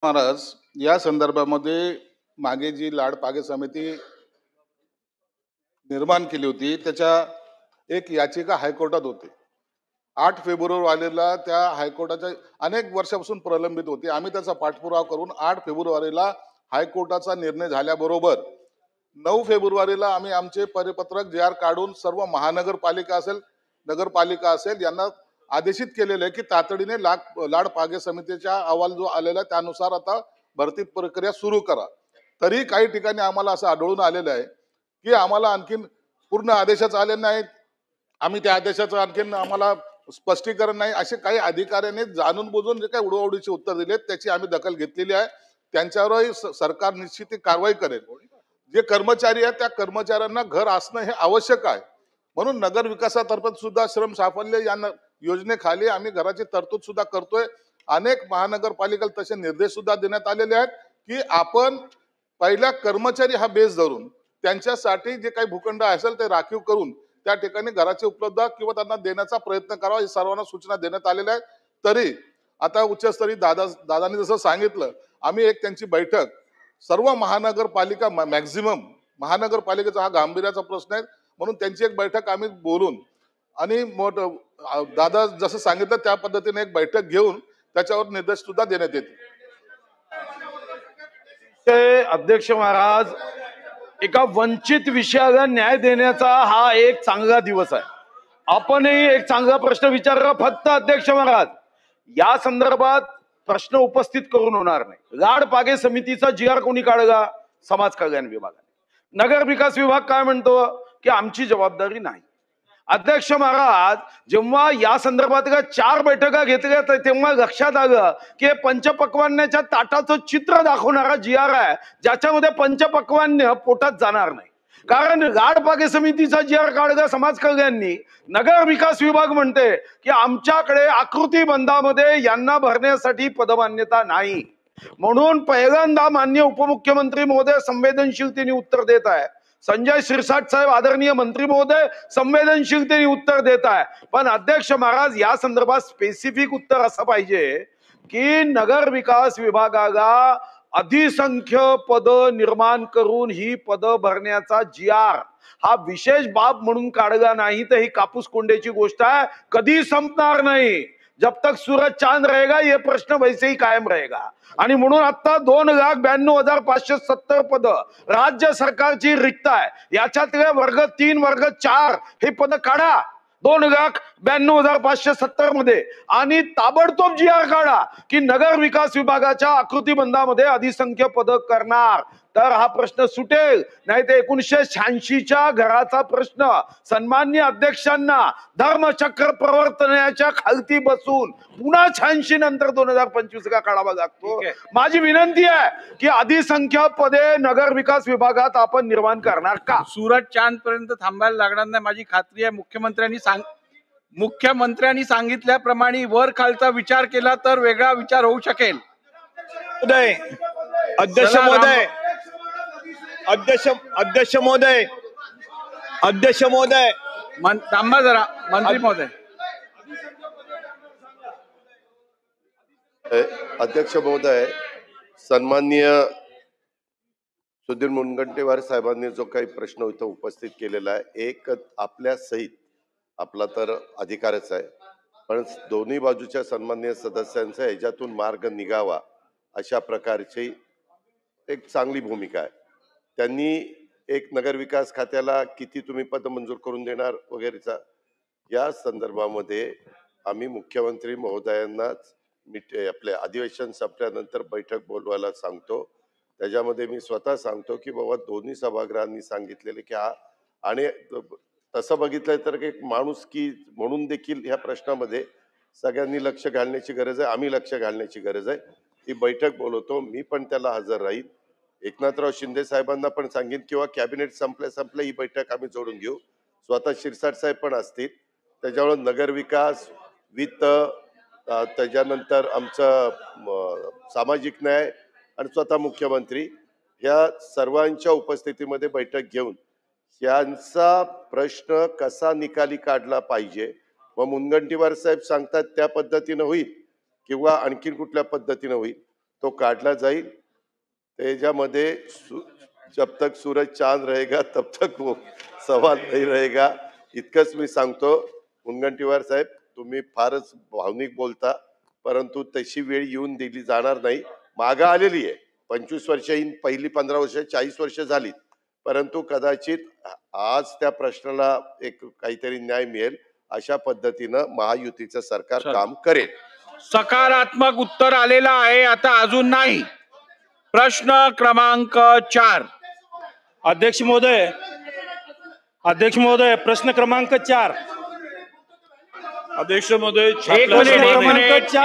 महाराज, या संदर्भामध्ये मागे जी लाडपागे समिती निर्माण केली होती त्याच्या एक याचिका हायकोर्टात होती. 8 फेब्रुवारीला त्या हायकोर्टाच्या अनेक वर्षापासून प्रलंबित होती. आम्ही त्याचा पाठपुरावा करून 8 फेब्रुवारीला हायकोर्टाचा निर्णय झाल्याबरोबर 9 फेब्रुवारीला आम्ही आमचे परिपत्रक जे आर काढून सर्व महानगरपालिका असेल, नगरपालिका असेल यांना आदेशित केलेलं आहे की तातडीने लाडपागे समितीचा अहवाल जो आलेला आहे त्यानुसार आता भरती प्रक्रिया सुरू करा. तरी काही ठिकाणी आम्हाला असं आढळून आलेलं आहे की आम्हाला आणखीन पूर्ण आदेशच आले नाहीत. आम्ही त्या आदेशाचं आणखीन आम्हाला स्पष्टीकरण नाही, असे काही अधिकाऱ्यांनी जाणून बुजून जे काही उडवाउडीचे उत्तर दिलेत त्याची आम्ही दखल घेतलेली आहे. त्यांच्यावरही सरकार निश्चित कारवाई करेल. जे कर्मचारी आहेत त्या कर्मचाऱ्यांना घर असणं हे आवश्यक आहे. म्हणून नगर विकासातर्फे सुद्धा श्रम साफल्य या योजनेखाली आम्ही घराची तरतूद सुद्धा करतोय. अनेक महानगरपालिकेला तसे निर्देश सुद्धा देण्यात आलेले आहेत की आपण पहिल्या कर्मचारी हा बेस धरून त्यांच्यासाठी जे काही भूखंड असेल ते राखीव करून त्या ठिकाणी घराची उपलब्धता किंवा त्यांना देण्याचा प्रयत्न करावा, ही सर्वांना सूचना देण्यात आलेल्या आहेत. तरी आता उच्चस्तरीय दादांनी जसं सांगितलं, आम्ही एक त्यांची बैठक सर्व महानगरपालिका मॅक्झिमम महानगरपालिकेचा हा गांभीर्याचा प्रश्न आहे म्हणून त्यांची एक बैठक आम्ही बोलून आणि दादा जसं सांगितलं त्या पद्धतीने एक बैठक घेऊन त्याच्यावर निर्देश सुद्धा देण्यात येतील. अध्यक्ष महाराज, एका वंचित विषयाला न्याय देण्याचा हा एक चांगला दिवस आहे. आपणही एक चांगला प्रश्न विचारला. फक्त अध्यक्ष महाराज, या संदर्भात प्रश्न उपस्थित करून होणार नाही. लाडपागे समितीचा जी आर कोणी काढला? समाज कल्याण विभागाने. नगर विकास विभाग काय म्हणतो की आमची जबाबदारी नाही. अध्यक्ष महाराज, जेव्हा या संदर्भातल्या 4 बैठका घेतल्या तेव्हा लक्षात आलं की पंचपक्वान्नाच्या ताटाचं चित्र दाखवणारा जी आर आहे, ज्याच्यामध्ये पंचपक्वान्न पोटात जाणार नाही. कारण लाडपागे समितीचा जी आर काढला समाज कल्याणनी. नगर विकास विभाग म्हणते की आमच्याकडे आकृती बंधामध्ये यांना भरण्यासाठी पदमान्यता नाही. म्हणून पहिल्यांदा माननीय उपमुख्यमंत्री महोदय संवेदनशीलतेने उत्तर देत आहे. संजय शिरसाट साहेब आदरणीय मंत्री महोदय संवेदनशीलतेने उत्तर देत आहे. पण अध्यक्ष महाराज, या संदर्भात स्पेसिफिक उत्तर असं पाहिजे की नगर विकास विभागाला अधिसंख्य पद निर्माण करून ही पद भरण्याचा जी आर हा विशेष बाब म्हणून काढला नाही तर ही कापूस कोंड्याची गोष्ट आहे, कधी संपणार नाही. जब तक सूरज चांद रहेगा ये प्रश्न वैसे ही कायम रहेगा. आणि म्हणून आता 2,92,570 पद राज्य सरकारची रिक्त आहे. याच्यातले वर्ग 3 वर्ग 4 हे पद काढा 2,92,570 मध्ये आणि ताबडतोब जी आर काढा की नगर विकास विभागाच्या आकृतीबंधामध्ये अधिसंख्य पद करणार, तर हा प्रश्न सुटेल. नाही तर 1986च्या घराचा प्रश्न सन्माननीय अध्यक्षांना धर्मचक्र प्रवर्तनाच्या खालती बसून पुन्हा 86 नंतर 2025 का काढावा लागतो. माझी विनंती आहे की अधिसंख्य पदे नगर विकास विभागात आपण निर्माण करणार का? सूरज चांद पर्यंत थांबायला लागणार नाही, माझी खात्री आहे. मुख्यमंत्र्यांनी सांगितल्याप्रमाणे वर खालचा विचार केला तर वेगळा विचार होऊ शकेल. अध्यक्ष महोदय, अध्यक्ष महोदय, थांबा जरा मंत्री महोदय. अध्यक्ष महोदय, सन्माननीय सुधीर मुनगंटीवार साहेबांनी जो काही प्रश्न इथं उपस्थित केलेला आहे, एक आपल्या सहित आपला तर अधिकारच आहे, पण दोन्ही बाजूच्या सन्माननीय सदस्यांचा ह्याच्यातून मार्ग निघावा अशा प्रकारची एक चांगली भूमिका आहे. त्यांनी एक नगर विकास खात्याला किती तुम्ही पद मंजूर करून देणार वगैरेचा या संदर्भामध्ये आम्ही मुख्यमंत्री महोदयांनाच आपले अधिवेशन संपल्यानंतर बैठक बोलवायला सांगतो. त्याच्यामध्ये मी स्वतः सांगतो की बाबा दोन्ही सभागृहांनी सांगितलेले की हा, आणि तसं बघितलं तर एक माणुसकी म्हणून देखील ह्या प्रश्नामध्ये सगळ्यांनी लक्ष घालण्याची गरज आहे, आम्ही लक्ष घालण्याची गरज आहे. ती बैठक बोलवतो, मी पण त्याला हजर राहील. एकनाथराव शिंदे साहेबांना पण सांगेन किंवा कॅबिनेट संपल्या ही बैठक आम्ही जोडून घेऊ. स्वतः शिरसाट साहेब पण असतील. त्याच्यामुळे नगर विकास, वित्त, त्याच्यानंतर आमचं सामाजिक न्याय आणि स्वतः मुख्यमंत्री ह्या सर्वांच्या उपस्थितीमध्ये बैठक घेऊन यांचा प्रश्न कसा निकाली काढला पाहिजे, व मुनगंटीवार साहेब सांगतात त्या पद्धतीनं होईल किंवा आणखीन कुठल्या पद्धतीनं होईल तो काढला जाईल. त्याच्यामध्ये जब तक सूरज चांद रहेगा तब तक वो सवाल नाही रहेगा, इतकंच मी सांगतो. मुनगंटीवार साहेब, तुम्ही फारच भावनिक बोलता, परंतु तशी वेळ येऊन दिली जाणार नाही. मागं आलेली आहे, 25 वर्ष येईन, पहिली 15 वर्ष, 40 वर्ष झाली, परंतु कदाचित आज त्या प्रश्नाला एक काहीतरी न्याय मिळेल अशा पद्धतीनं महायुतीचं सरकार काम करेल. सकारात्मक उत्तर आलेलं आहे, आता अजून नाही. प्रश्न क्रमांक 4. अध्यक्ष महोदय, प्रश्न क्रमांक 4. अध्यक्ष महोदय, एक मिनिट.